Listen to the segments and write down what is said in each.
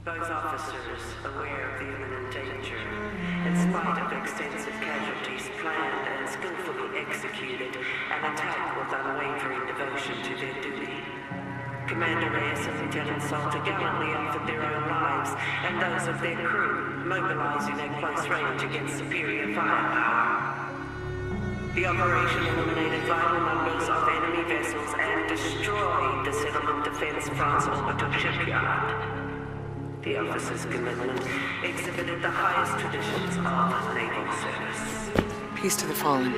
Both officers, aware of the imminent danger, in spite of extensive casualties planned and skillfully executed, an attack with unwavering devotion to their duty. Commander Reyes and Lieutenant Salter gallantly offered their own lives and those of their crew, mobilizing at close range against superior firepower. The operation eliminated vital numbers of enemy vessels and destroyed the settlement defense France orbital shipyard. The officer's commitment exhibited the highest traditions of naval service. Peace to the fallen.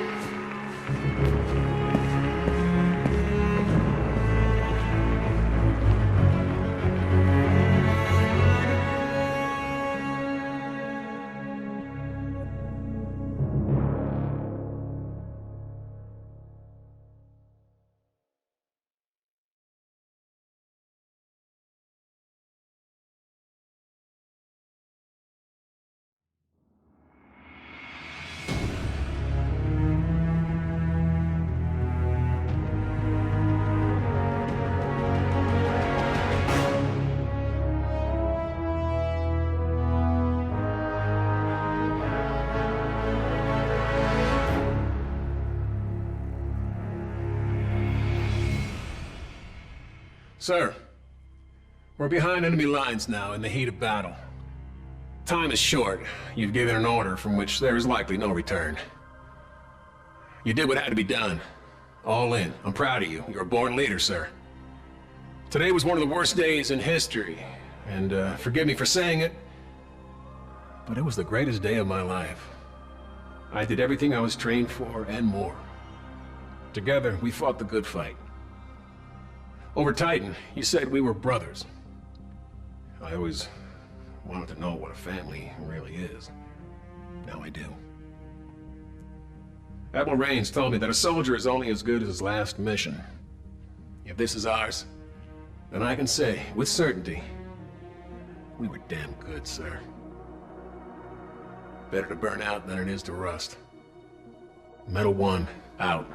Sir, we're behind enemy lines now in the heat of battle. Time is short. You've given an order from which there is likely no return. You did what had to be done. All in. I'm proud of you. You're a born leader, sir. Today was one of the worst days in history, and forgive me for saying it, but it was the greatest day of my life. I did everything I was trained for and more. Together, we fought the good fight. Over Titan, you said we were brothers. I always wanted to know what a family really is. Now I do. Admiral Raines told me that a soldier is only as good as his last mission. If this is ours, then I can say, with certainty, we were damn good, sir. Better to burn out than it is to rust. Metal One, out.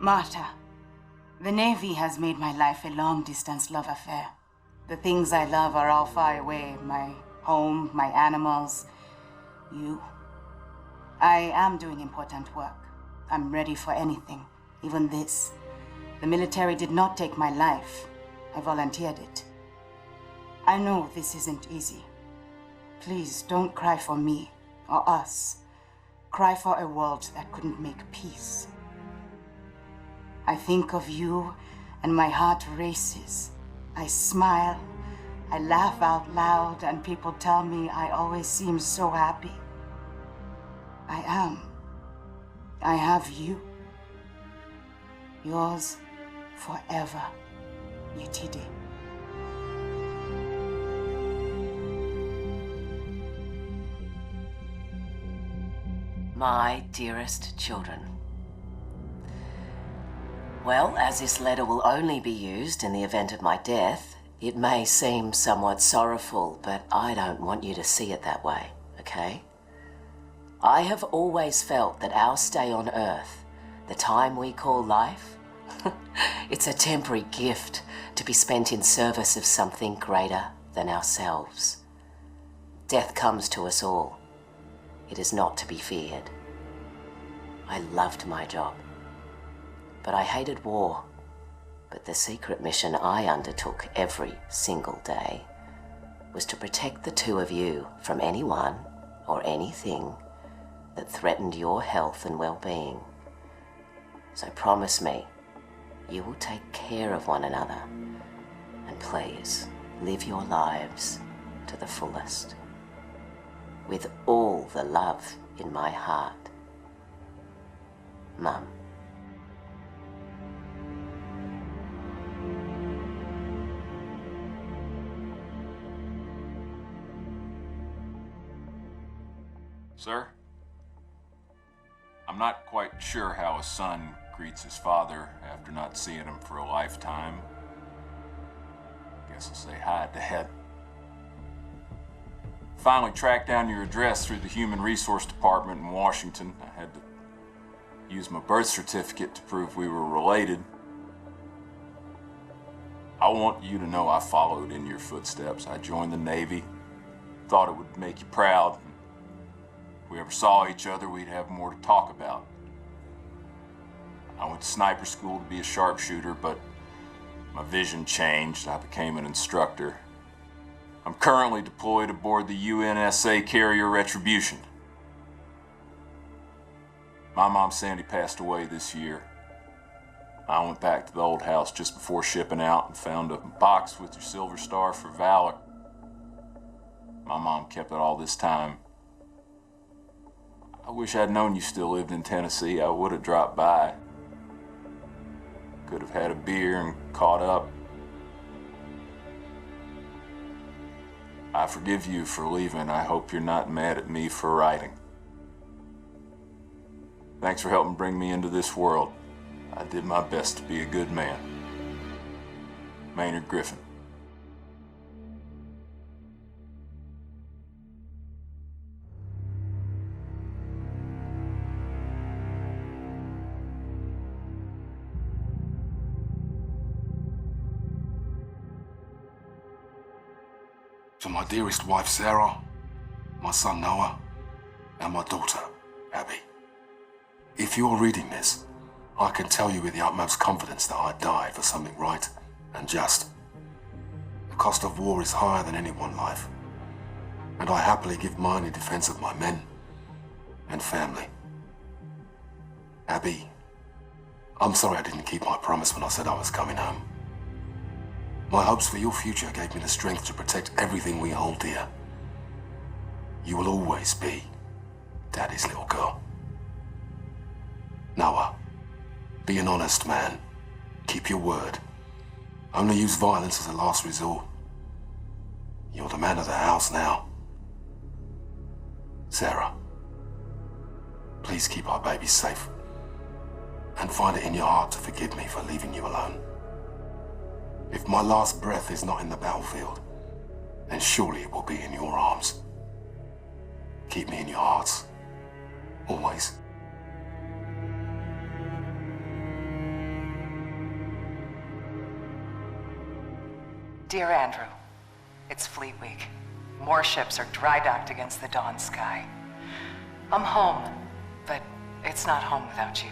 Marta, the Navy has made my life a long-distance love affair. The things I love are all far away. My home, my animals, you. I am doing important work. I'm ready for anything, even this. The military did not take my life. I volunteered it. I know this isn't easy. Please don't cry for me or us. Cry for a world that couldn't make peace. I think of you, and my heart races. I smile, I laugh out loud, and people tell me I always seem so happy. I am. I have you. Yours forever, Yetide. My dearest children. Well, as this letter will only be used in the event of my death, it may seem somewhat sorrowful, but I don't want you to see it that way, okay? I have always felt that our stay on Earth, the time we call life, it's a temporary gift to be spent in service of something greater than ourselves. Death comes to us all. It is not to be feared. I loved my job. But I hated war. But the secret mission I undertook every single day was to protect the two of you from anyone or anything that threatened your health and well-being. So promise me you will take care of one another, and please live your lives to the fullest, with all the love in my heart. Mum. Sir, I'm not quite sure how a son greets his father after not seeing him for a lifetime. Guess I'll say hi, Dad. Finally tracked down your address through the Human Resource Department in Washington. I had to use my birth certificate to prove we were related. I want you to know I followed in your footsteps. I joined the Navy. Thought it would make you proud. If we ever saw each other, we'd have more to talk about. I went to sniper school to be a sharpshooter, but my vision changed. I became an instructor. I'm currently deployed aboard the UNSA carrier Retribution. My mom Sandy passed away this year. I went back to the old house just before shipping out and found a box with your Silver Star for Valor. My mom kept it all this time. I wish I'd known you still lived in Tennessee. I would have dropped by. Could have had a beer and caught up. I forgive you for leaving. I hope you're not mad at me for writing. Thanks for helping bring me into this world. I did my best to be a good man. Maynard Griffin. To my dearest wife, Sarah, my son, Noah, and my daughter, Abby. If you're reading this, I can tell you with the utmost confidence that I died for something right and just. The cost of war is higher than any one life, and I happily give mine in defense of my men and family. Abby, I'm sorry I didn't keep my promise when I said I was coming home. My hopes for your future gave me the strength to protect everything we hold dear. You will always be Daddy's little girl. Noah, be an honest man. Keep your word. Only use violence as a last resort. You're the man of the house now. Sarah, please keep our baby safe. And find it in your heart to forgive me for leaving you alone. If my last breath is not in the battlefield, then surely it will be in your arms. Keep me in your hearts. Always. Dear Andrew, it's Fleet Week. More ships are dry docked against the dawn sky. I'm home, but it's not home without you.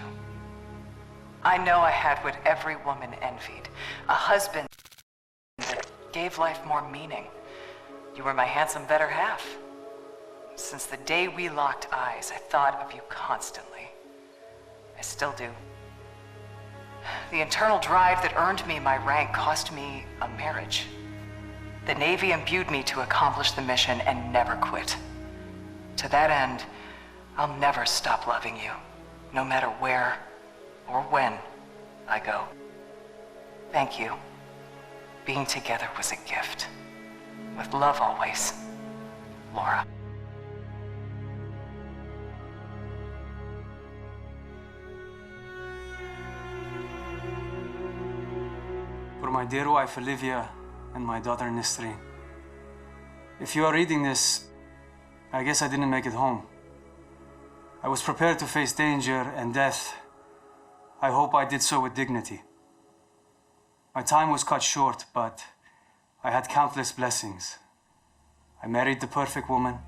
I know I had what every woman envied, a husband that gave life more meaning. You were my handsome better half. Since the day we locked eyes, I thought of you constantly. I still do. The internal drive that earned me my rank cost me a marriage. The Navy imbued me to accomplish the mission and never quit. To that end, I'll never stop loving you, no matter where or when I go. Thank you. Being together was a gift. With love always, Laura. For my dear wife Olivia and my daughter Nesrine. If you are reading this, I guess I didn't make it home. I was prepared to face danger and death. I hope I did so with dignity. My time was cut short, but I had countless blessings. I married the perfect woman.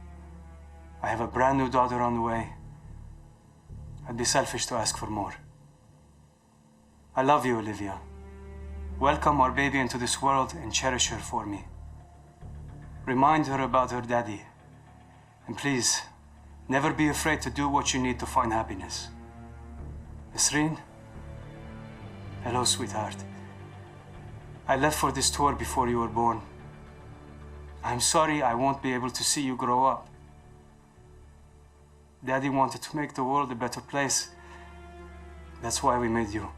I have a brand new daughter on the way. I'd be selfish to ask for more. I love you, Olivia. Welcome our baby into this world and cherish her for me. Remind her about her daddy. And please, never be afraid to do what you need to find happiness. Nesrine? Hello, sweetheart. I left for this tour before you were born. I'm sorry I won't be able to see you grow up. Daddy wanted to make the world a better place. That's why we made you.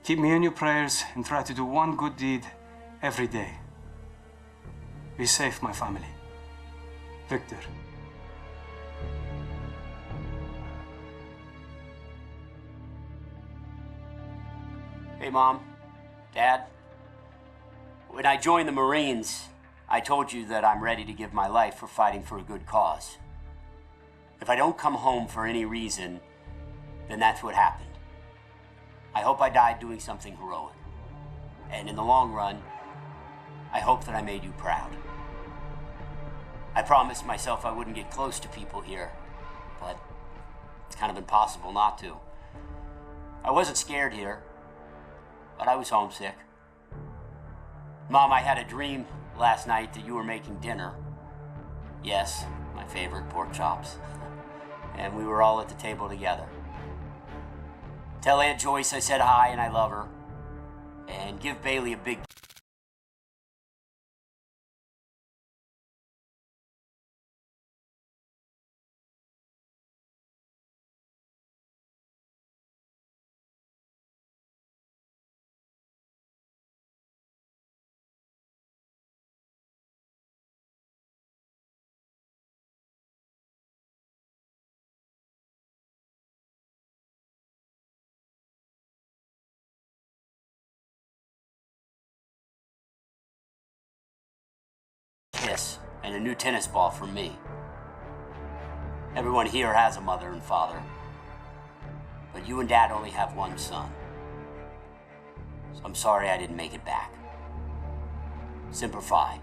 Keep me in your prayers and try to do one good deed every day. Be safe, my family. Victor. Hey, Mom, Dad. When I joined the Marines, I told you that I'm ready to give my life for fighting for a good cause. If I don't come home for any reason, then that's what happened. I hope I died doing something heroic. And in the long run, I hope that I made you proud. I promised myself I wouldn't get close to people here, but it's kind of impossible not to. I wasn't scared here, but I was homesick. Mom, I had a dream last night that you were making dinner. Yes, my favorite pork chops. And we were all at the table together. Tell Aunt Joyce I said hi and I love her. And give Bailey a big kiss and a new tennis ball from me. Everyone here has a mother and father, but you and Dad only have one son. So I'm sorry I didn't make it back. Semper Fi.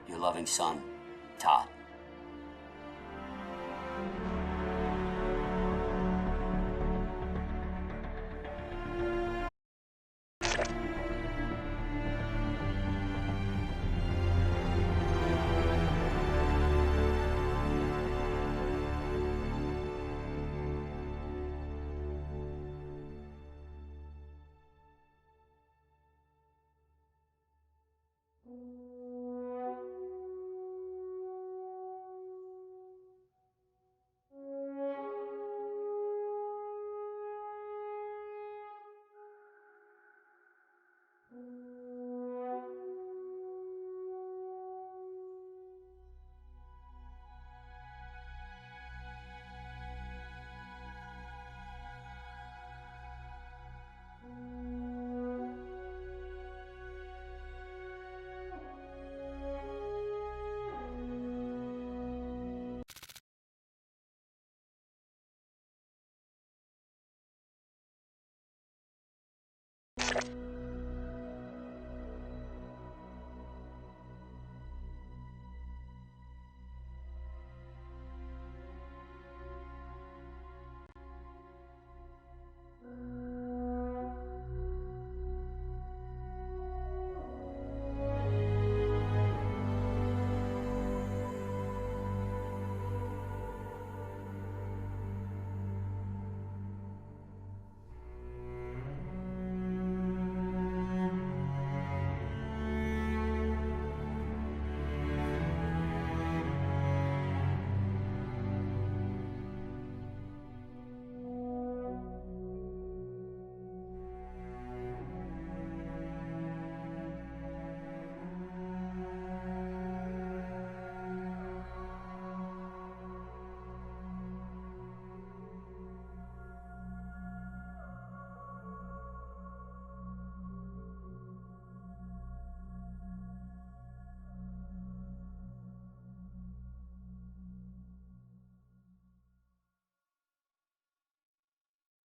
Your loving son, Todd.